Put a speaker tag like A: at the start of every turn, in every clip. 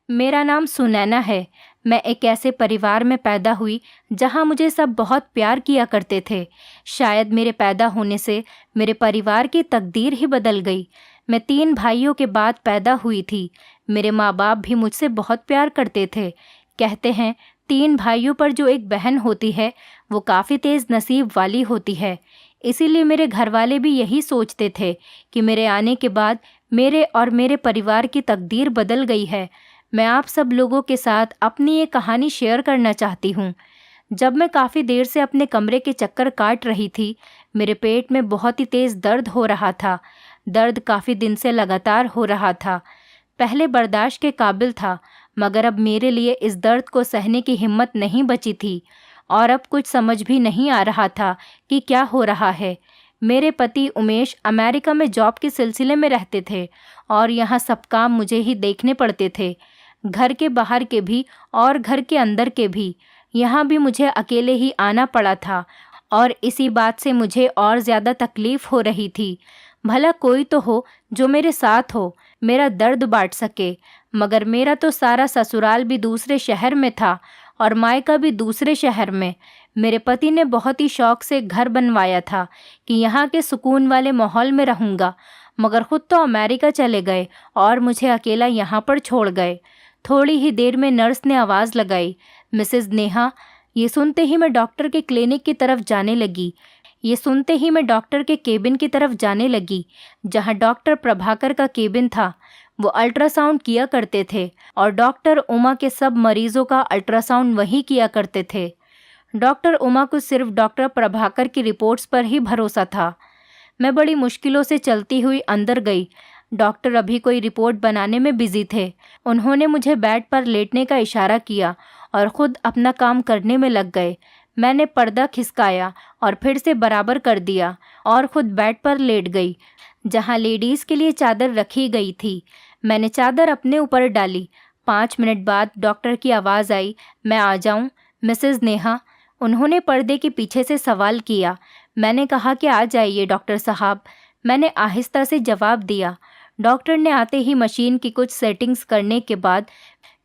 A: मेरा नाम सुनैना है। मैं एक ऐसे परिवार में पैदा हुई जहाँ मुझे सब बहुत प्यार किया करते थे। शायद मेरे पैदा होने से मेरे परिवार की तकदीर ही बदल गई। मैं 3 भाइयों के बाद पैदा हुई थी। मेरे माँ बाप भी मुझसे बहुत प्यार करते थे। कहते हैं 3 भाइयों पर जो एक बहन होती है वो काफ़ी तेज़ नसीब वाली होती है। इसीलिए मेरे घर वाले भी यही सोचते थे कि मेरे आने के बाद मेरे और मेरे परिवार की तकदीर बदल गई है। मैं आप सब लोगों के साथ अपनी ये कहानी शेयर करना चाहती हूँ। जब मैं काफ़ी देर से अपने कमरे के चक्कर काट रही थी, मेरे पेट में बहुत ही तेज़ दर्द हो रहा था। दर्द काफ़ी दिन से लगातार हो रहा था। पहले बर्दाश्त के काबिल था, मगर अब मेरे लिए इस दर्द को सहने की हिम्मत नहीं बची थी और अब कुछ समझ भी नहीं आ रहा था कि क्या हो रहा है। मेरे पति उमेश अमेरिका में जॉब के सिलसिले में रहते थे और यहाँ सब काम मुझे ही देखने पड़ते थे, घर के बाहर के भी और घर के अंदर के भी। यहाँ भी मुझे अकेले ही आना पड़ा था और इसी बात से मुझे और ज़्यादा तकलीफ़ हो रही थी। भला कोई तो हो जो मेरे साथ हो, मेरा दर्द बांट सके। मगर मेरा तो सारा ससुराल भी दूसरे शहर में था और मायका भी दूसरे शहर में। मेरे पति ने बहुत ही शौक से घर बनवाया था कि यहाँ के सुकून वाले माहौल में रहूँगा, मगर खुद तो अमेरिका चले गए और मुझे अकेला यहाँ पर छोड़ गए। थोड़ी ही देर में नर्स ने आवाज़ लगाई, मिसेस नेहा। ये सुनते ही मैं डॉक्टर के क्लिनिक की तरफ जाने लगी। ये सुनते ही मैं डॉक्टर के केबिन की तरफ जाने लगी, जहाँ डॉक्टर प्रभाकर का केबिन था। वो अल्ट्रासाउंड किया करते थे और डॉक्टर उमा के सब मरीजों का अल्ट्रासाउंड वही किया करते थे। डॉक्टर उमा को सिर्फ डॉक्टर प्रभाकर की रिपोर्ट्स पर ही भरोसा था। मैं बड़ी मुश्किलों से चलती हुई अंदर गई। डॉक्टर अभी कोई रिपोर्ट बनाने में बिजी थे। उन्होंने मुझे बेड पर लेटने का इशारा किया और ख़ुद अपना काम करने में लग गए। मैंने पर्दा खिसकाया और फिर से बराबर कर दिया और ख़ुद बेड पर लेट गई, जहां लेडीज़ के लिए चादर रखी गई थी। मैंने चादर अपने ऊपर डाली। 5 मिनट बाद डॉक्टर की आवाज़ आई, मैं आ जाऊं, मिसेस नेहा? उन्होंने पर्दे के पीछे से सवाल किया। मैंने कहा कि आ जाइए डॉक्टर साहब। मैंने आहिस्ता से जवाब दिया। डॉक्टर ने आते ही मशीन की कुछ सेटिंग्स करने के बाद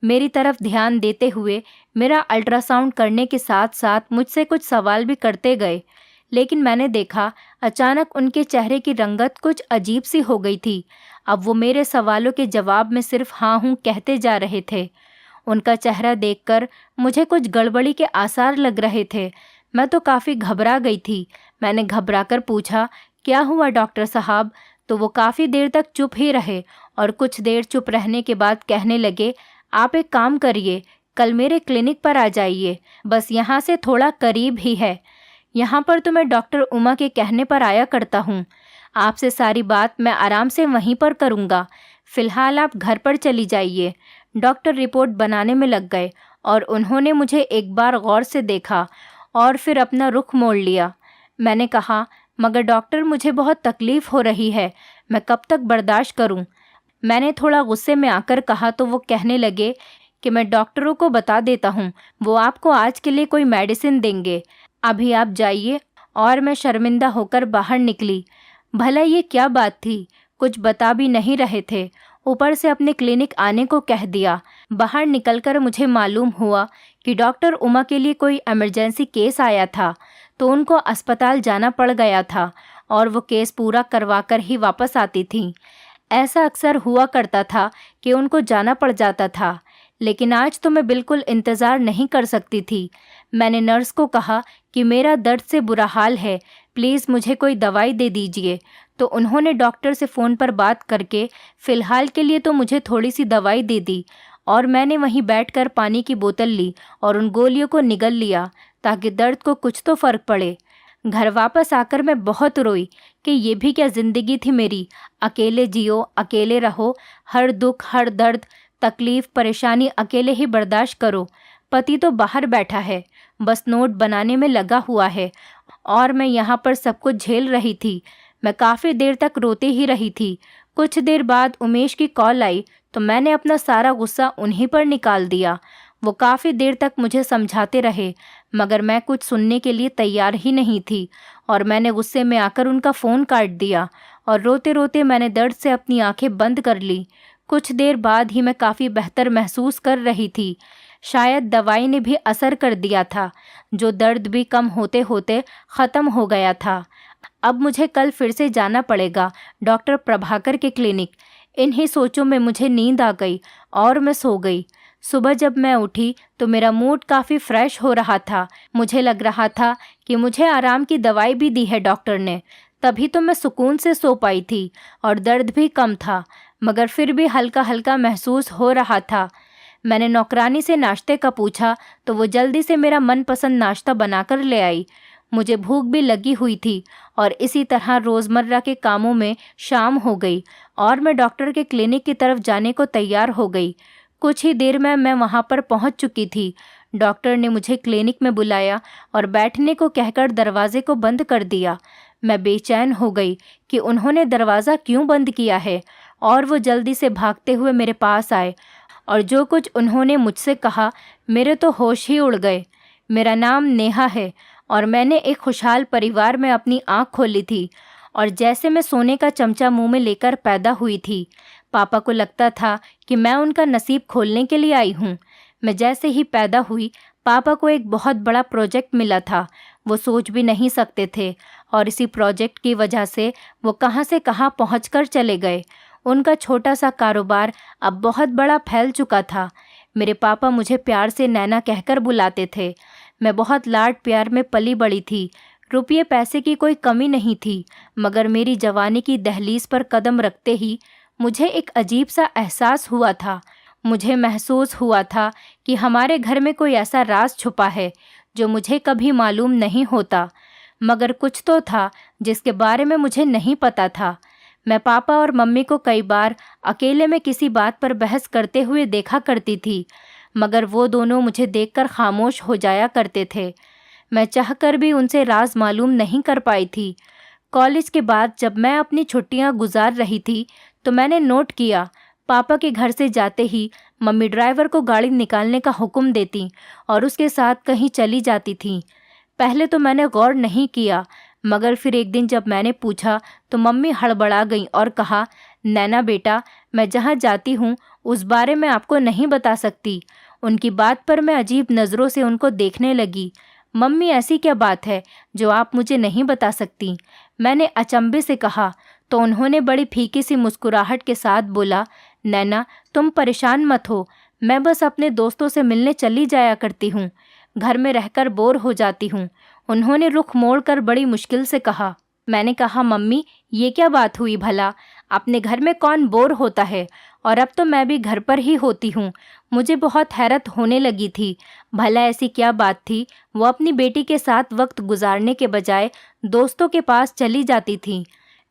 A: मेरी तरफ ध्यान देते हुए मेरा अल्ट्रासाउंड करने के साथ साथ मुझसे कुछ सवाल भी करते गए। लेकिन मैंने देखा अचानक उनके चेहरे की रंगत कुछ अजीब सी हो गई थी। अब वो मेरे सवालों के जवाब में सिर्फ हाँ हूँ कहते जा रहे थे। उनका चेहरा देखकर मुझे कुछ गड़बड़ी के आसार लग रहे थे। मैं तो काफ़ी घबरा गई थी। मैंने घबराकर पूछा, क्या हुआ डॉक्टर साहब? तो वो काफ़ी देर तक चुप ही रहे और कुछ देर चुप रहने के बाद कहने लगे, आप एक काम करिए, कल मेरे क्लिनिक पर आ जाइए, बस यहाँ से थोड़ा करीब ही है। यहाँ पर तो मैं डॉक्टर उमा के कहने पर आया करता हूँ। आपसे सारी बात मैं आराम से वहीं पर करूँगा। फ़िलहाल आप घर पर चली जाइए। डॉक्टर रिपोर्ट बनाने में लग गए और उन्होंने मुझे एक बार गौर से देखा और फिर अपना रुख मोड़ लिया। मैंने कहा, मगर डॉक्टर मुझे बहुत तकलीफ़ हो रही है, मैं कब तक बर्दाश्त करूं? मैंने थोड़ा गुस्से में आकर कहा तो वो कहने लगे कि मैं डॉक्टरों को बता देता हूं, वो आपको आज के लिए कोई मेडिसिन देंगे, अभी आप जाइए। और मैं शर्मिंदा होकर बाहर निकली। भला ये क्या बात थी? कुछ बता भी नहीं रहे थे, ऊपर से अपने क्लिनिक आने को कह दिया। बाहर निकलकर मुझे मालूम हुआ कि डॉक्टर उमा के लिए कोई इमरजेंसी केस आया था, तो उनको अस्पताल जाना पड़ गया था और वो केस पूरा करवा कर ही वापस आती थीं। ऐसा अक्सर हुआ करता था कि उनको जाना पड़ जाता था, लेकिन आज तो मैं बिल्कुल इंतज़ार नहीं कर सकती थी। मैंने नर्स को कहा कि मेरा दर्द से बुरा हाल है, प्लीज़ मुझे कोई दवाई दे दीजिए। तो उन्होंने डॉक्टर से फ़ोन पर बात करके फ़िलहाल के लिए तो मुझे थोड़ी सी दवाई दे दी और मैंने वहीं बैठकर पानी की बोतल ली और उन गोलियों को निगल लिया ताकि दर्द को कुछ तो फ़र्क पड़े। घर वापस आकर मैं बहुत रोई कि ये भी क्या ज़िंदगी थी मेरी। अकेले जियो, अकेले रहो, हर दुख, हर दर्द, तकलीफ़, परेशानी अकेले ही बर्दाश्त करो। पति तो बाहर बैठा है, बस नोट बनाने में लगा हुआ है और मैं यहाँ पर सब कुछ झेल रही थी। मैं काफ़ी देर तक रोती ही रही थी। कुछ देर बाद उमेश की कॉल आई तो मैंने अपना सारा गुस्सा उन्हीं पर निकाल दिया। वो काफ़ी देर तक मुझे समझाते रहे, मगर मैं कुछ सुनने के लिए तैयार ही नहीं थी और मैंने गुस्से में आकर उनका फ़ोन काट दिया और रोते रोते मैंने दर्द से अपनी आंखें बंद कर ली। कुछ देर बाद ही मैं काफ़ी बेहतर महसूस कर रही थी। शायद दवाई ने भी असर कर दिया था, जो दर्द भी कम होते होते ख़त्म हो गया था। अब मुझे कल फिर से जाना पड़ेगा डॉक्टर प्रभाकर के क्लिनिक। इन्हीं सोचों में मुझे नींद आ गई और मैं सो गई। सुबह जब मैं उठी तो मेरा मूड काफ़ी फ्रेश हो रहा था। मुझे लग रहा था कि मुझे आराम की दवाई भी दी है डॉक्टर ने, तभी तो मैं सुकून से सो पाई थी और दर्द भी कम था, मगर फिर भी हल्का हल्का महसूस हो रहा था। मैंने नौकरानी से नाश्ते का पूछा तो वो जल्दी से मेरा मनपसंद नाश्ता बनाकर ले आई। मुझे भूख भी लगी हुई थी और इसी तरह रोज़मर्रा के कामों में शाम हो गई और मैं डॉक्टर के क्लिनिक की तरफ जाने को तैयार हो गई। कुछ ही देर में मैं वहाँ पर पहुँच चुकी थी। डॉक्टर ने मुझे क्लिनिक में बुलाया और बैठने को कहकर दरवाजे को बंद कर दिया। मैं बेचैन हो गई कि उन्होंने दरवाज़ा क्यों बंद किया है, और वो जल्दी से भागते हुए मेरे पास आए और जो कुछ उन्होंने मुझसे कहा, मेरे तो होश ही उड़ गए। मेरा नाम नेहा है और मैंने एक खुशहाल परिवार में अपनी आँख खोली थी और जैसे मैं सोने का चमचा मुंह में लेकर पैदा हुई थी। पापा को लगता था कि मैं उनका नसीब खोलने के लिए आई हूँ। मैं जैसे ही पैदा हुई, पापा को एक बहुत बड़ा प्रोजेक्ट मिला था। वो सोच भी नहीं सकते थे और इसी प्रोजेक्ट की वजह से वो कहाँ से कहाँ पहुँचकर चले गए। उनका छोटा सा कारोबार अब बहुत बड़ा फैल चुका था। मेरे पापा मुझे प्यार से नैना कहकर बुलाते थे। मैं बहुत लाड प्यार में पली बड़ी थी। रुपये पैसे की कोई कमी नहीं थी, मगर मेरी जवानी की दहलीज पर कदम रखते ही मुझे एक अजीब सा एहसास हुआ था। मुझे महसूस हुआ था कि हमारे घर में कोई ऐसा राज छुपा है जो मुझे कभी मालूम नहीं होता, मगर कुछ तो था जिसके बारे में मुझे नहीं पता था। मैं पापा और मम्मी को कई बार अकेले में किसी बात पर बहस करते हुए देखा करती थी, मगर वो दोनों मुझे देखकर खामोश हो जाया करते थे। मैं चाहकर भी उनसे राज मालूम नहीं कर पाई थी। कॉलेज के बाद जब मैं अपनी छुट्टियां गुजार रही थी तो मैंने नोट किया, पापा के घर से जाते ही मम्मी ड्राइवर को गाड़ी निकालने का हुक्म देती और उसके साथ कहीं चली जाती थी। पहले तो मैंने गौर नहीं किया, मगर फिर एक दिन जब मैंने पूछा तो मम्मी हड़बड़ा गई और कहा, नैना बेटा, मैं जहाँ जाती हूँ उस बारे में आपको नहीं बता सकती। उनकी बात पर मैं अजीब नज़रों से उनको देखने लगी। मम्मी, ऐसी क्या बात है जो आप मुझे नहीं बता सकती? मैंने अचंभे से कहा तो उन्होंने बड़ी फीकी सी मुस्कुराहट के साथ बोला, नैना, तुम परेशान मत हो, मैं बस अपने दोस्तों से मिलने चली जाया करती हूँ। घर में रहकर बोर हो जाती हूँ। उन्होंने रुख मोड़कर बड़ी मुश्किल से कहा। मैंने कहा, मम्मी, ये क्या बात हुई भला? अपने घर में कौन बोर होता है? और अब तो मैं भी घर पर ही होती हूँ। मुझे बहुत हैरत होने लगी थी। भला ऐसी क्या बात थी वो अपनी बेटी के साथ वक्त गुजारने के बजाय दोस्तों के पास चली जाती थी?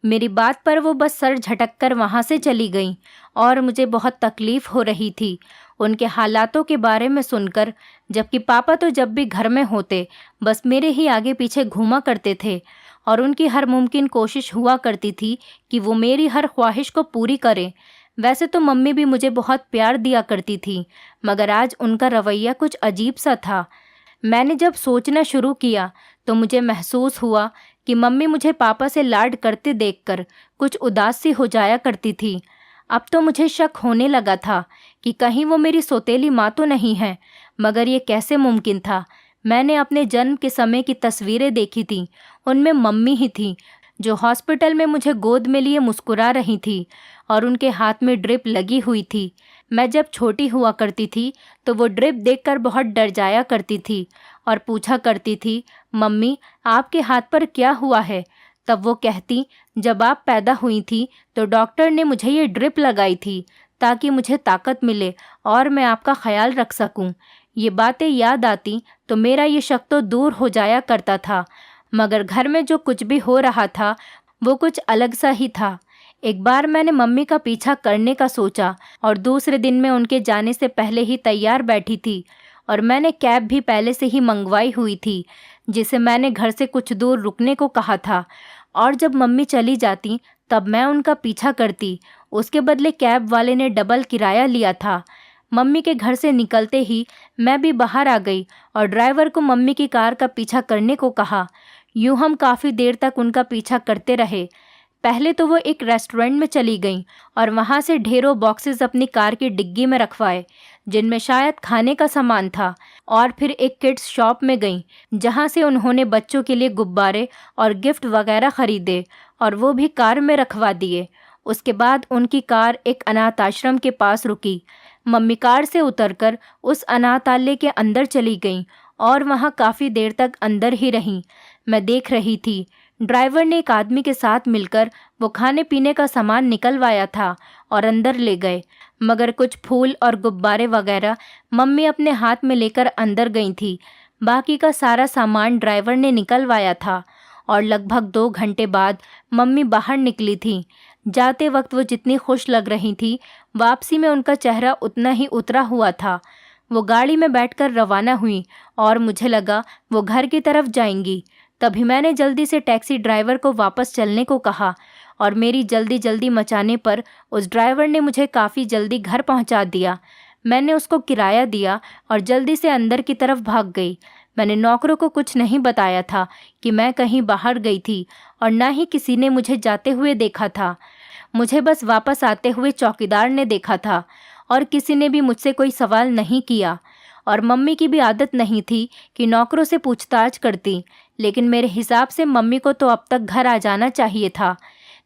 A: मेरी बात पर वो बस सर झटक कर वहाँ से चली गई और मुझे बहुत तकलीफ़ हो रही थी उनके हालातों के बारे में सुनकर, जबकि पापा तो जब भी घर में होते बस मेरे ही आगे पीछे घूमा करते थे और उनकी हर मुमकिन कोशिश हुआ करती थी कि वो मेरी हर ख्वाहिश को पूरी करें। वैसे तो मम्मी भी मुझे बहुत प्यार दिया करती थी, मगर आज उनका रवैया कुछ अजीब सा था। मैंने जब सोचना शुरू किया तो मुझे महसूस हुआ कि मम्मी मुझे पापा से लाड करते देखकर कुछ उदास सी हो जाया करती थी। अब तो मुझे शक होने लगा था कि कहीं वो मेरी सौतेली माँ तो नहीं है, मगर ये कैसे मुमकिन था? मैंने अपने जन्म के समय की तस्वीरें देखी थी, उनमें मम्मी ही थी जो हॉस्पिटल में मुझे गोद में लिए मुस्कुरा रही थी और उनके हाथ में ड्रिप लगी हुई थी। मैं जब छोटी हुआ करती थी तो वो ड्रिप देखकर बहुत डर जाया करती थी और पूछा करती थी, मम्मी, आपके हाथ पर क्या हुआ है? तब वो कहती, जब आप पैदा हुई थी तो डॉक्टर ने मुझे ये ड्रिप लगाई थी ताकि मुझे ताकत मिले और मैं आपका ख्याल रख सकूं। ये बातें याद आती तो मेरा ये शक तो दूर हो जाया करता था, मगर घर में जो कुछ भी हो रहा था वो कुछ अलग सा ही था। एक बार मैंने मम्मी का पीछा करने का सोचा और दूसरे दिन मैं उनके जाने से पहले ही तैयार बैठी थी और मैंने कैब भी पहले से ही मंगवाई हुई थी जिसे मैंने घर से कुछ दूर रुकने को कहा था, और जब मम्मी चली जाती तब मैं उनका पीछा करती। उसके बदले कैब वाले ने डबल किराया लिया था। मम्मी के घर से निकलते ही मैं भी बाहर आ गई और ड्राइवर को मम्मी की कार का पीछा करने को कहा। यूँ हम काफ़ी देर तक उनका पीछा करते रहे। पहले तो वो एक रेस्टोरेंट में चली गईं और वहाँ से ढेरों बॉक्सेस अपनी कार की डिग्गी में रखवाए जिनमें शायद खाने का सामान था, और फिर एक किड्स शॉप में गईं जहाँ से उन्होंने बच्चों के लिए गुब्बारे और गिफ्ट वगैरह खरीदे और वो भी कार में रखवा दिए। उसके बाद उनकी कार एक अनाथ आश्रम के पास रुकी। मम्मी कार से उतरकर उस अनाथालय के अंदर चली गईं और वहाँ काफ़ी देर तक अंदर ही रहीं। मैं देख रही थी। ड्राइवर ने एक आदमी के साथ मिलकर वो खाने पीने का सामान निकलवाया था और अंदर ले गए, मगर कुछ फूल और गुब्बारे वगैरह मम्मी अपने हाथ में लेकर अंदर गई थी। बाकी का सारा सामान ड्राइवर ने निकलवाया था और लगभग 2 घंटे बाद मम्मी बाहर निकली थी। जाते वक्त वो जितनी खुश लग रही थी, वापसी में उनका चेहरा उतना ही उतरा हुआ था। वो गाड़ी में बैठकर रवाना हुई और मुझे लगा वो घर की तरफ जाएंगी। तभी मैंने जल्दी से टैक्सी ड्राइवर को वापस चलने को कहा और मेरी जल्दी जल्दी मचाने पर उस ड्राइवर ने मुझे काफ़ी जल्दी घर पहुंचा दिया। मैंने उसको किराया दिया और जल्दी से अंदर की तरफ भाग गई। मैंने नौकरों को कुछ नहीं बताया था कि मैं कहीं बाहर गई थी और ना ही किसी ने मुझे जाते हुए देखा था। मुझे बस वापस आते हुए चौकीदार ने देखा था और किसी ने भी मुझसे कोई सवाल नहीं किया। और मम्मी की भी आदत नहीं थी कि नौकरों से पूछताछ करती, लेकिन मेरे हिसाब से मम्मी को तो अब तक घर आ जाना चाहिए था।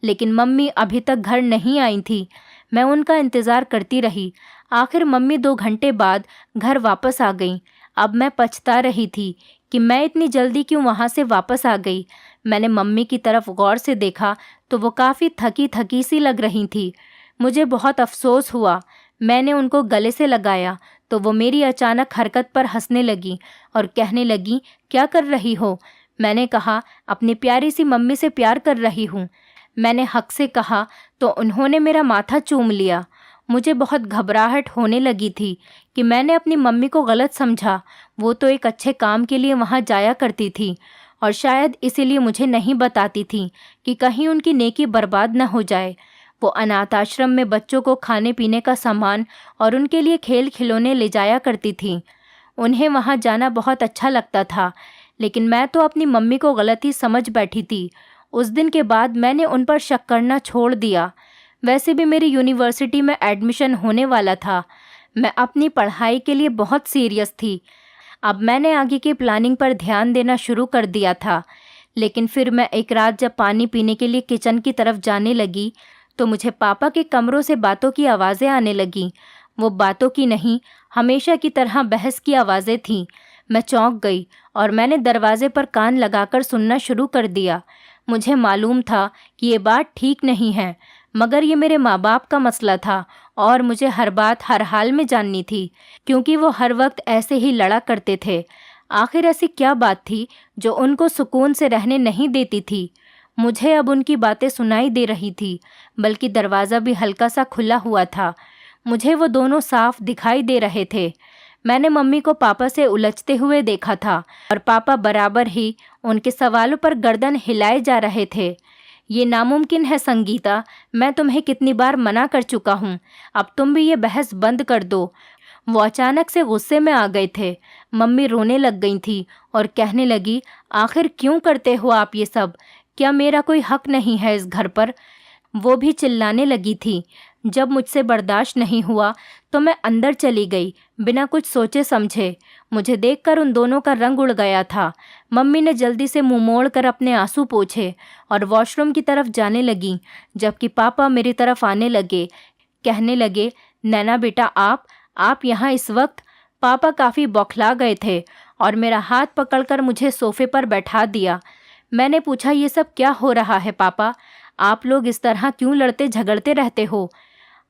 A: लेकिन मम्मी अभी तक घर नहीं आई थी। मैं उनका इंतज़ार करती रही। आखिर मम्मी 2 घंटे बाद घर वापस आ गई। अब मैं पछता रही थी कि मैं इतनी जल्दी क्यों वहाँ से वापस आ गई। मैंने मम्मी की तरफ गौर से देखा तो वो काफ़ी थकी थकी सी लग रही थी। मुझे बहुत अफसोस हुआ। मैंने उनको गले से लगाया तो वो मेरी अचानक हरकत पर हंसने लगी और कहने लगी, क्या कर रही हो? मैंने कहा, अपनी प्यारी सी मम्मी से प्यार कर रही हूँ। मैंने हक से कहा तो उन्होंने मेरा माथा चूम लिया। मुझे बहुत घबराहट होने लगी थी कि मैंने अपनी मम्मी को गलत समझा। वो तो एक अच्छे काम के लिए वहाँ जाया करती थी और शायद इसीलिए मुझे नहीं बताती थी कि कहीं उनकी नेकी बर्बाद न हो जाए। वो अनाथ आश्रम में बच्चों को खाने पीने का सामान और उनके लिए खेल खिलौने ले जाया करती थी। उन्हें वहाँ जाना बहुत अच्छा लगता था, लेकिन मैं तो अपनी मम्मी को गलत ही समझ बैठी थी। उस दिन के बाद मैंने उन पर शक करना छोड़ दिया। वैसे भी मेरी यूनिवर्सिटी में एडमिशन होने वाला था। मैं अपनी पढ़ाई के लिए बहुत सीरियस थी। अब मैंने आगे की प्लानिंग पर ध्यान देना शुरू कर दिया था। लेकिन फिर मैं एक रात जब पानी पीने के लिए किचन की तरफ जाने लगी तो मुझे पापा के कमरों से बातों की आवाज़ें आने लगीं। वो बातों की नहीं, हमेशा की तरह बहस की आवाज़ें थीं। मैं चौंक गई और मैंने दरवाजे पर कान लगाकर सुनना शुरू कर दिया। मुझे मालूम था कि ये बात ठीक नहीं है, मगर ये मेरे माँ बाप का मसला था और मुझे हर बात हर हाल में जाननी थी, क्योंकि वो हर वक्त ऐसे ही लड़ा करते थे। आखिर ऐसी क्या बात थी जो उनको सुकून से रहने नहीं देती थी? मुझे अब उनकी बातें सुनाई दे रही थी, बल्कि दरवाज़ा भी हल्का सा खुला हुआ था। मुझे वो दोनों साफ दिखाई दे रहे थे। मैंने मम्मी को पापा से उलझते हुए देखा था और पापा बराबर ही उनके सवालों पर गर्दन हिलाए जा रहे थे। ये नामुमकिन है संगीता, मैं तुम्हें कितनी बार मना कर चुका हूँ। अब तुम भी ये बहस बंद कर दो। वो अचानक से गुस्से में आ गए थे। मम्मी रोने लग गई थी और कहने लगी, आखिर क्यों करते हो आप ये सब? क्या मेरा कोई हक नहीं है इस घर पर? वो भी चिल्लाने लगी थी। जब मुझसे बर्दाश्त नहीं हुआ तो मैं अंदर चली गई, बिना कुछ सोचे समझे। मुझे देखकर उन दोनों का रंग उड़ गया था। मम्मी ने जल्दी से मुंह मोड़ कर अपने आंसू पोंछे और वॉशरूम की तरफ जाने लगी, जबकि पापा मेरी तरफ आने लगे। कहने लगे, नैना बेटा, आप यहाँ इस वक्त? पापा काफ़ी बौखला गए थे और मेरा हाथ पकड़कर मुझे सोफे पर बैठा दिया। मैंने पूछा, ये सब क्या हो रहा है पापा? आप लोग इस तरह क्यों लड़ते झगड़ते रहते हो?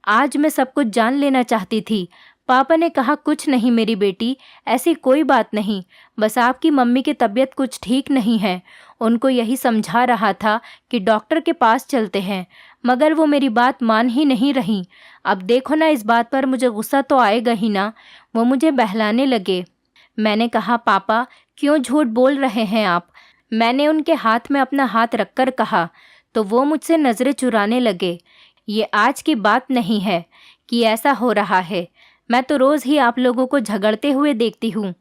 A: आज मैं सब कुछ जान लेना चाहती थी। पापा ने कहा, कुछ नहीं मेरी बेटी, ऐसी कोई बात नहीं, बस आपकी मम्मी की तबीयत कुछ ठीक नहीं है। उनको यही समझा रहा था कि डॉक्टर के पास चलते हैं, मगर वो मेरी बात मान ही नहीं रही। अब देखो ना, इस बात पर मुझे गुस्सा तो आएगा ही ना। वो मुझे बहलाने लगे। मैंने कहा, पापा क्यों झूठ बोल रहे हैं आप? मैंने उनके हाथ में अपना हाथ रखकर कहा, तो वो मुझसे नज़रें चुराने लगे। ये आज की बात नहीं है कि ऐसा हो रहा है। मैं तो रोज़ ही आप लोगों को झगड़ते हुए देखती हूँ।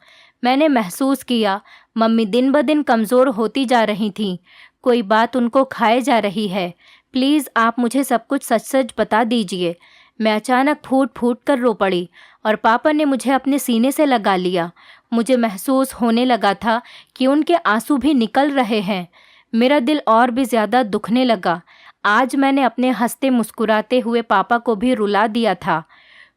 A: मैंने महसूस किया मम्मी दिन ब दिन कमज़ोर होती जा रही थीं। कोई बात उनको खाए जा रही है। प्लीज़ आप मुझे सब कुछ सच सच बता दीजिए। मैं अचानक फूट फूट कर रो पड़ी और पापा ने मुझे अपने सीने से लगा लिया। मुझे महसूस होने लगा था कि उनके आंसू भी निकल रहे हैं। मेरा दिल और भी ज़्यादा दुखने लगा। आज मैंने अपने हंसते मुस्कुराते हुए पापा को भी रुला दिया था।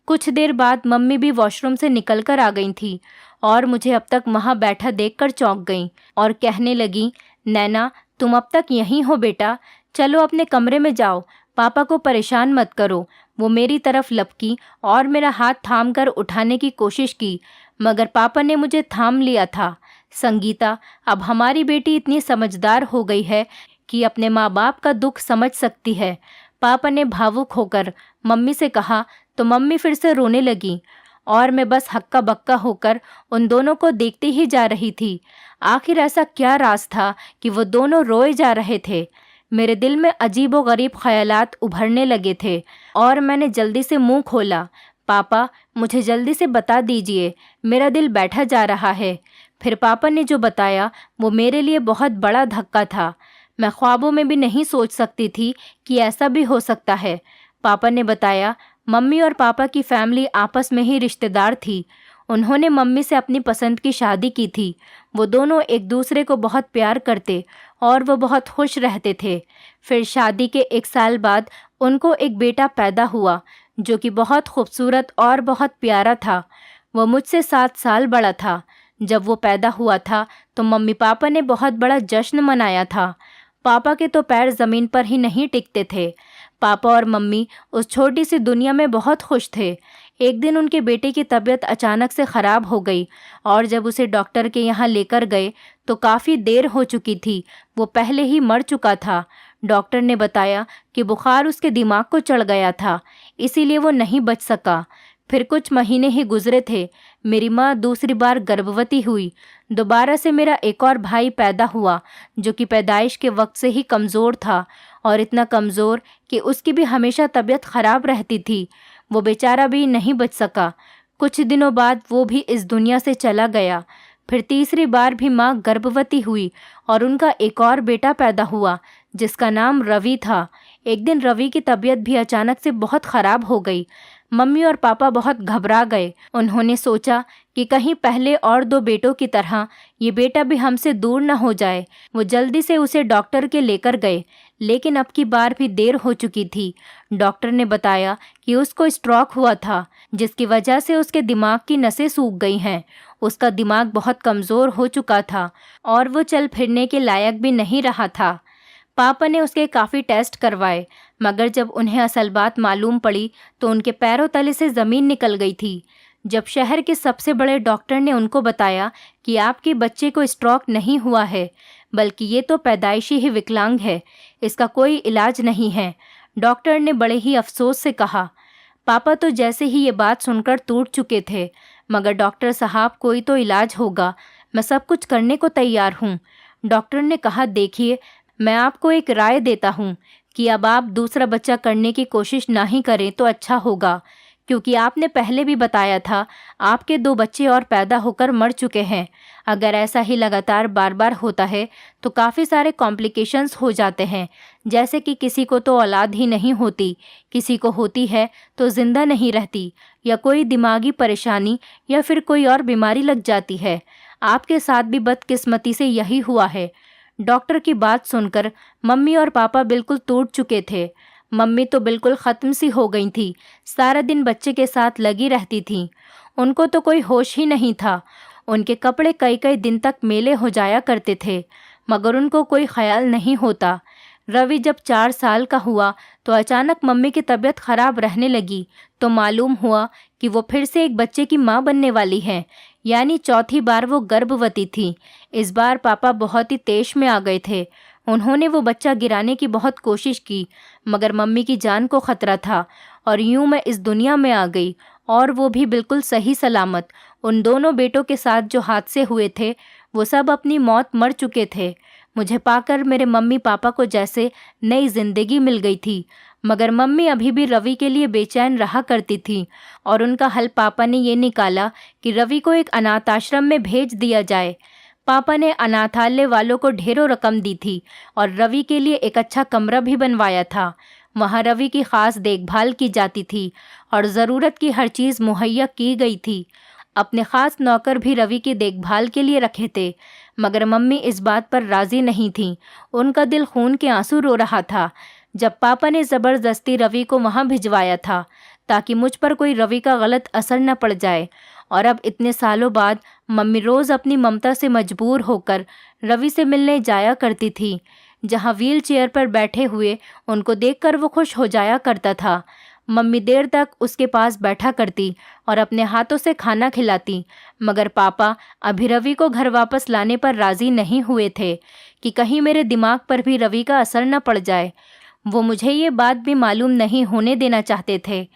A: कुछ देर बाद मम्मी भी वॉशरूम से निकल कर आ गई थी और मुझे अब तक वहाँ बैठा देखकर चौंक गई और कहने लगी, नैना तुम अब तक यहीं हो बेटा, चलो अपने कमरे में जाओ, पापा को परेशान मत करो। वो मेरी तरफ लपकी और मेरा हाथ थाम कर उठाने की कोशिश की, मगर पापा ने मुझे थाम लिया था। संगीता, अब हमारी बेटी इतनी समझदार हो गई है कि अपने माँ बाप का दुख समझ सकती है। पापा ने भावुक होकर मम्मी से कहा तो मम्मी फिर से रोने लगी और मैं बस हक्का बक्का होकर उन दोनों को देखते ही जा रही थी। आखिर ऐसा क्या राज था कि वो दोनों रोए जा रहे थे। मेरे दिल में अजीबोगरीब ख्यालात उभरने लगे थे और मैंने जल्दी से मुंह खोला, पापा मुझे जल्दी से बता दीजिए, मेरा दिल बैठा जा रहा है। फिर पापा ने जो बताया वो मेरे लिए बहुत बड़ा धक्का था। मैं ख्वाबों में भी नहीं सोच सकती थी कि ऐसा भी हो सकता है। पापा ने बताया मम्मी और पापा की फैमिली आपस में ही रिश्तेदार थी। उन्होंने मम्मी से अपनी पसंद की शादी की थी। वो दोनों एक दूसरे को बहुत प्यार करते और वो बहुत खुश रहते थे। फिर शादी के 1 साल बाद उनको एक बेटा पैदा हुआ जो कि बहुत खूबसूरत और बहुत प्यारा था। वो मुझसे 7 साल बड़ा था। जब वो पैदा हुआ था तो मम्मी पापा ने बहुत बड़ा जश्न मनाया था। पापा के तो पैर ज़मीन पर ही नहीं टिकते थे। पापा और मम्मी उस छोटी सी दुनिया में बहुत खुश थे। एक दिन उनके बेटे की तबीयत अचानक से ख़राब हो गई और जब उसे डॉक्टर के यहाँ लेकर गए तो काफ़ी देर हो चुकी थी। वो पहले ही मर चुका था। डॉक्टर ने बताया कि बुखार उसके दिमाग को चढ़ गया था, इसीलिए वो नहीं बच सका। फिर कुछ महीने ही गुजरे थे। मेरी माँ दूसरी बार गर्भवती हुई। दोबारा से मेरा एक और भाई पैदा हुआ जो कि पैदाइश के वक्त से ही कमज़ोर था और इतना कमज़ोर कि उसकी भी हमेशा तबीयत ख़राब रहती थी। वो बेचारा भी नहीं बच सका। कुछ दिनों बाद वो भी इस दुनिया से चला गया। फिर तीसरी बार भी माँ गर्भवती हुई और उनका एक और बेटा पैदा हुआ जिसका नाम रवि था। एक दिन रवि की तबीयत भी अचानक से बहुत ख़राब हो गई। मम्मी और पापा बहुत घबरा गए। उन्होंने सोचा कि कहीं पहले और 2 बेटों की तरह ये बेटा भी हमसे दूर न हो जाए। वो जल्दी से उसे डॉक्टर के लेकर गए, लेकिन अब की बार भी देर हो चुकी थी। डॉक्टर ने बताया कि उसको स्ट्रोक हुआ था जिसकी वजह से उसके दिमाग की नसें सूख गई हैं। उसका दिमाग बहुत कमज़ोर हो चुका था और वो चल फिरने के लायक भी नहीं रहा था। पापा ने उसके काफ़ी टेस्ट करवाए, मगर जब उन्हें असल बात मालूम पड़ी तो उनके पैरों तले से ज़मीन निकल गई थी। जब शहर के सबसे बड़े डॉक्टर ने उनको बताया कि आपके बच्चे को स्ट्रोक नहीं हुआ है, बल्कि ये तो पैदाइशी ही विकलांग है, इसका कोई इलाज नहीं है, डॉक्टर ने बड़े ही अफसोस से कहा। पापा तो जैसे ही ये बात सुनकर टूट चुके थे, मगर डॉक्टर साहब कोई तो इलाज होगा, मैं सब कुछ करने को तैयार हूँ। डॉक्टर ने कहा, देखिए मैं आपको एक राय देता हूँ कि अब आप दूसरा बच्चा करने की कोशिश ना ही करें तो अच्छा होगा, क्योंकि आपने पहले भी बताया था आपके 2 बच्चे और पैदा होकर मर चुके हैं। अगर ऐसा ही लगातार बार बार होता है तो काफ़ी सारे कॉम्प्लिकेशंस हो जाते हैं, जैसे कि किसी को तो औलाद ही नहीं होती, किसी को होती है तो ज़िंदा नहीं रहती, या कोई दिमागी परेशानी या फिर कोई और बीमारी लग जाती है। आपके साथ भी बदकिस्मती से यही हुआ है। डॉक्टर की बात सुनकर मम्मी और पापा बिल्कुल टूट चुके थे। मम्मी तो बिल्कुल ख़त्म सी हो गई थी, सारा दिन बच्चे के साथ लगी रहती थी। उनको तो कोई होश ही नहीं था। उनके कपड़े कई कई दिन तक मेले हो जाया करते थे, मगर उनको कोई ख्याल नहीं होता। रवि जब 4 साल का हुआ तो अचानक मम्मी की तबीयत ख़राब रहने लगी, तो मालूम हुआ कि वो फिर से एक बच्चे की माँ बनने वाली हैं, यानी चौथी बार वो गर्भवती थी। इस बार पापा बहुत ही तेश में आ गए थे। उन्होंने वो बच्चा गिराने की बहुत कोशिश की, मगर मम्मी की जान को ख़तरा था और यूं मैं इस दुनिया में आ गई, और वो भी बिल्कुल सही सलामत। उन दोनों बेटों के साथ जो हादसे हुए थे वो सब अपनी मौत मर चुके थे। मुझे पाकर मेरे मम्मी पापा को जैसे नई ज़िंदगी मिल गई थी, मगर मम्मी अभी भी रवि के लिए बेचैन रहा करती थी और उनका हल पापा ने ये निकाला कि रवि को एक अनाथ आश्रम में भेज दिया जाए। पापा ने अनाथालय वालों को ढेरों रकम दी थी और रवि के लिए एक अच्छा कमरा भी बनवाया था। वहाँ रवि की खास देखभाल की जाती थी और ज़रूरत की हर चीज़ मुहैया की गई थी। अपने खास नौकर भी रवि की देखभाल के लिए रखे थे, मगर मम्मी इस बात पर राज़ी नहीं थी। उनका दिल खून के आंसू रो रहा था जब पापा ने ज़बरदस्ती रवि को वहाँ भिजवाया था, ताकि मुझ पर कोई रवि का गलत असर न पड़ जाए। और अब इतने सालों बाद मम्मी रोज़ अपनी ममता से मजबूर होकर रवि से मिलने जाया करती थी, जहाँ व्हील चेयर पर बैठे हुए उनको देखकर वो खुश हो जाया करता था। मम्मी देर तक उसके पास बैठा करती और अपने हाथों से खाना खिलाती, मगर पापा अभी रवि को घर वापस लाने पर राज़ी नहीं हुए थे कि कहीं मेरे दिमाग पर भी रवि का असर न पड़ जाए। वो मुझे ये बात भी मालूम नहीं होने देना चाहते थे,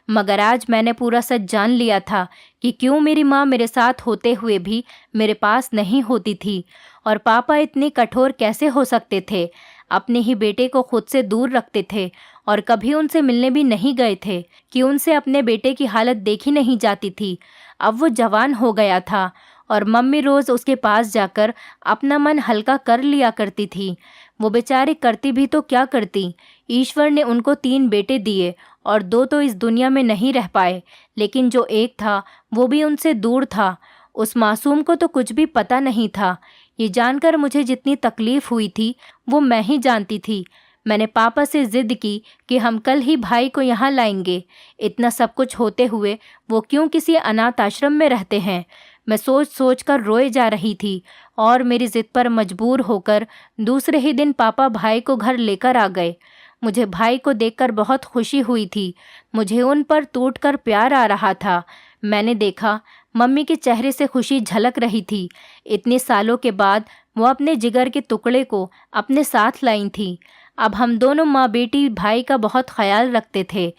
A: मगर आज मैंने पूरा सच जान लिया था कि क्यों मेरी माँ मेरे साथ होते हुए भी मेरे पास नहीं होती थी, और पापा इतने कठोर कैसे हो सकते थे। अपने ही बेटे को खुद से दूर रखते थे और कभी उनसे मिलने भी नहीं गए थे कि उनसे अपने बेटे की हालत देखी नहीं जाती थी। अब वो जवान हो गया था और मम्मी रोज़ उसके पास जाकर अपना मन हल्का कर लिया करती थी। वो बेचारी करती भी तो क्या करती। ईश्वर ने उनको 3 बेटे दिए और 2 तो इस दुनिया में नहीं रह पाए, लेकिन जो एक था वो भी उनसे दूर था। उस मासूम को तो कुछ भी पता नहीं था। ये जानकर मुझे जितनी तकलीफ़ हुई थी वो मैं ही जानती थी। मैंने पापा से ज़िद की कि हम कल ही भाई को यहाँ लाएंगे। इतना सब कुछ होते हुए वो क्यों किसी अनाथ आश्रम में रहते हैं। मैं सोच सोच कर रोए जा रही थी और मेरी ज़िद पर मजबूर होकर दूसरे ही दिन पापा भाई को घर लेकर आ गए। मुझे भाई को देखकर बहुत खुशी हुई थी। मुझे उन पर टूटकर प्यार आ रहा था। मैंने देखा मम्मी के चेहरे से खुशी झलक रही थी। इतने सालों के बाद वो अपने जिगर के टुकड़े को अपने साथ लाई थी। अब हम दोनों माँ बेटी भाई का बहुत ख्याल रखते थे।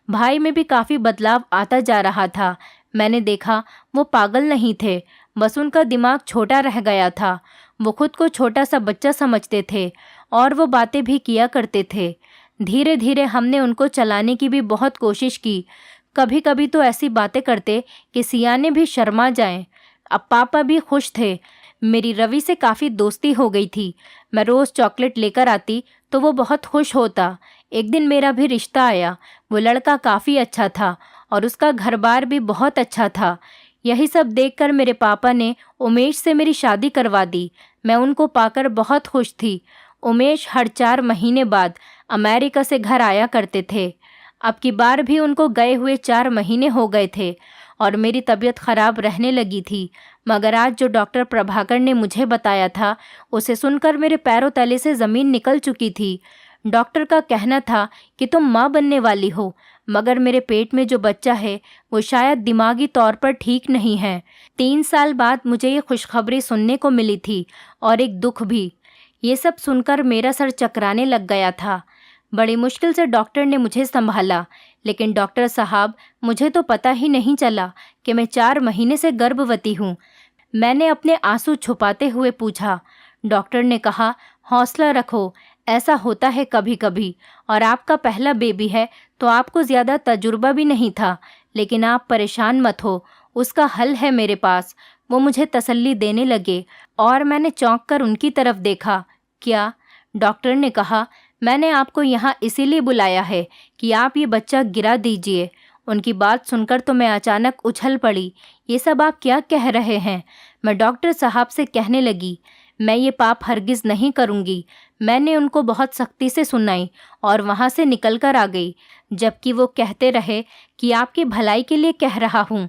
A: भाई में भी काफ़ी बदलाव आता जा रहा था। मैंने देखा वो पागल नहीं थे, बस उनका दिमाग छोटा रह गया था। वो खुद को छोटा सा बच्चा समझते थे और वो बातें भी किया करते थे। धीरे धीरे हमने उनको चलाने की भी बहुत कोशिश की। कभी कभी तो ऐसी बातें करते कि सियाने भी शर्मा जाएं। अब पापा भी खुश थे। मेरी रवि से काफ़ी दोस्ती हो गई थी। मैं रोज़ चॉकलेट लेकर आती तो वो बहुत खुश होता। एक दिन मेरा भी रिश्ता आया। वो लड़का काफ़ी अच्छा था और उसका घर-बार भी बहुत अच्छा था। यही सब देखकर मेरे पापा ने उमेश से मेरी शादी करवा दी। मैं उनको पाकर बहुत खुश थी। उमेश हर 4 महीने बाद अमेरिका से घर आया करते थे। अब की बार भी उनको गए हुए 4 महीने हो गए थे और मेरी तबीयत ख़राब रहने लगी थी। मगर आज जो डॉक्टर प्रभाकर ने मुझे बताया था, उसे सुनकर मेरे पैरों तले से ज़मीन निकल चुकी थी। डॉक्टर का कहना था कि तुम माँ बनने वाली हो, मगर मेरे पेट में जो बच्चा है वो शायद दिमागी तौर पर ठीक नहीं है। 3 साल बाद मुझे ये खुशखबरी सुनने को मिली थी और एक दुख भी। ये सब सुनकर मेरा सर चकराने लग गया था। बड़ी मुश्किल से डॉक्टर ने मुझे संभाला, लेकिन डॉक्टर साहब, मुझे तो पता ही नहीं चला कि मैं 4 महीने से गर्भवती हूँ। मैंने अपने आंसू छुपाते हुए पूछा। डॉक्टर ने कहा, हौसला रखो, ऐसा होता है कभी कभी, और आपका पहला बेबी है तो आपको ज़्यादा तजुर्बा भी नहीं था, लेकिन आप परेशान मत हो, उसका हल है मेरे पास। वो मुझे तसल्ली देने लगे और मैंने चौंक कर उनकी तरफ देखा। क्या? डॉक्टर ने कहा, मैंने आपको यहाँ इसीलिए बुलाया है कि आप ये बच्चा गिरा दीजिए। उनकी बात सुनकर तो मैं अचानक उछल पड़ी। ये सब आप क्या कह रहे हैं? मैं डॉक्टर साहब से कहने लगी, मैं ये पाप हरगिज़ नहीं करूँगी। मैंने उनको बहुत सख्ती से सुनाई और वहाँ से निकल कर आ गई, जबकि वो कहते रहे कि आपकी भलाई के लिए कह रहा हूँ।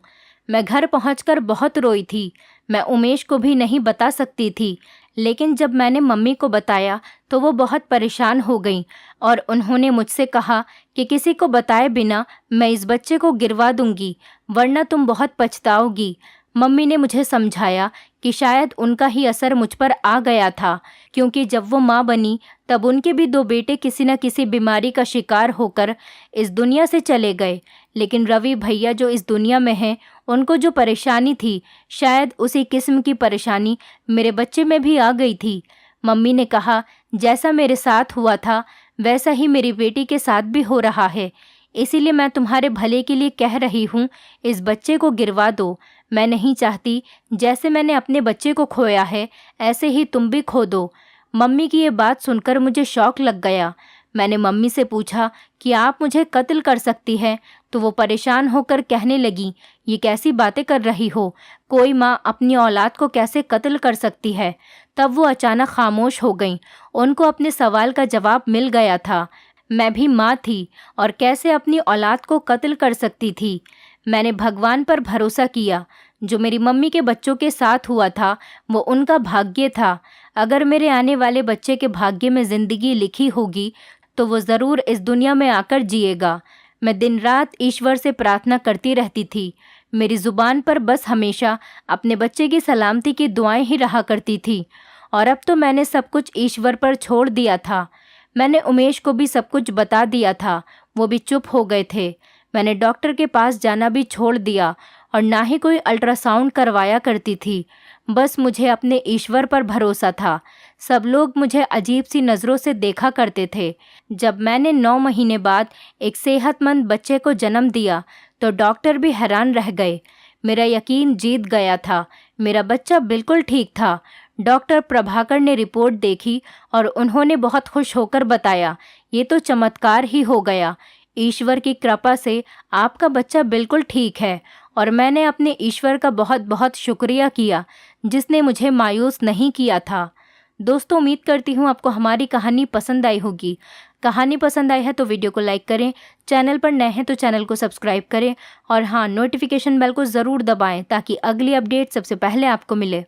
A: मैं घर पहुँचकर बहुत रोई थी। मैं उमेश को भी नहीं बता सकती थी, लेकिन जब मैंने मम्मी को बताया तो वो बहुत परेशान हो गई और उन्होंने मुझसे कहा कि किसी को बताए बिना मैं इस बच्चे को गिरवा दूंगी, वरना तुम बहुत पछताओगी। मम्मी ने मुझे समझाया कि शायद उनका ही असर मुझ पर आ गया था, क्योंकि जब वो माँ बनी तब उनके भी 2 बेटे किसी न किसी बीमारी का शिकार होकर इस दुनिया से चले गए। लेकिन रवि भैया जो इस दुनिया में हैं, उनको जो परेशानी थी, शायद उसी किस्म की परेशानी मेरे बच्चे में भी आ गई थी। मम्मी ने कहा, जैसा मेरे साथ हुआ था वैसा ही मेरी बेटी के साथ भी हो रहा है। इसीलिए मैं तुम्हारे भले के लिए कह रही हूँ, इस बच्चे को गिरवा दो। मैं नहीं चाहती जैसे मैंने अपने बच्चे को खोया है ऐसे ही तुम भी खो दो। मम्मी की ये बात सुनकर मुझे शौक लग गया। मैंने मम्मी से पूछा कि आप मुझे कत्ल कर सकती हैं, तो वो परेशान होकर कहने लगी, ये कैसी बातें कर रही हो, कोई माँ अपनी औलाद को कैसे कत्ल कर सकती है। तब वो अचानक खामोश हो गईं। उनको अपने सवाल का जवाब मिल गया था। मैं भी माँ थी और कैसे अपनी औलाद को कत्ल कर सकती थी। मैंने भगवान पर भरोसा किया। जो मेरी मम्मी के बच्चों के साथ हुआ था वो उनका भाग्य था। अगर मेरे आने वाले बच्चे के भाग्य में ज़िंदगी लिखी होगी तो वो ज़रूर इस दुनिया में आकर जिएगा। मैं दिन रात ईश्वर से प्रार्थना करती रहती थी। मेरी ज़ुबान पर बस हमेशा अपने बच्चे की सलामती की दुआएं ही रहा करती थी। और अब तो मैंने सब कुछ ईश्वर पर छोड़ दिया था। मैंने उमेश को भी सब कुछ बता दिया था, वो भी चुप हो गए थे। मैंने डॉक्टर के पास जाना भी छोड़ दिया और ना ही कोई अल्ट्रासाउंड करवाया करती थी। बस मुझे अपने ईश्वर पर भरोसा था। सब लोग मुझे अजीब सी नज़रों से देखा करते थे। जब मैंने 9 महीने बाद एक सेहतमंद बच्चे को जन्म दिया तो डॉक्टर भी हैरान रह गए। मेरा यकीन जीत गया था। मेरा बच्चा बिल्कुल ठीक था। डॉक्टर प्रभाकर ने रिपोर्ट देखी और उन्होंने बहुत खुश होकर बताया, ये तो चमत्कार ही हो गया। ईश्वर की कृपा से आपका बच्चा बिल्कुल ठीक है। और मैंने अपने ईश्वर का बहुत बहुत शुक्रिया किया जिसने मुझे मायूस नहीं किया था। दोस्तों, उम्मीद करती हूँ आपको हमारी कहानी पसंद आई होगी। कहानी पसंद आई है तो वीडियो को लाइक करें, चैनल पर नए हैं तो चैनल को सब्सक्राइब करें और हाँ, नोटिफिकेशन बेल को ज़रूर दबाएं ताकि अगली अपडेट सबसे पहले आपको मिले।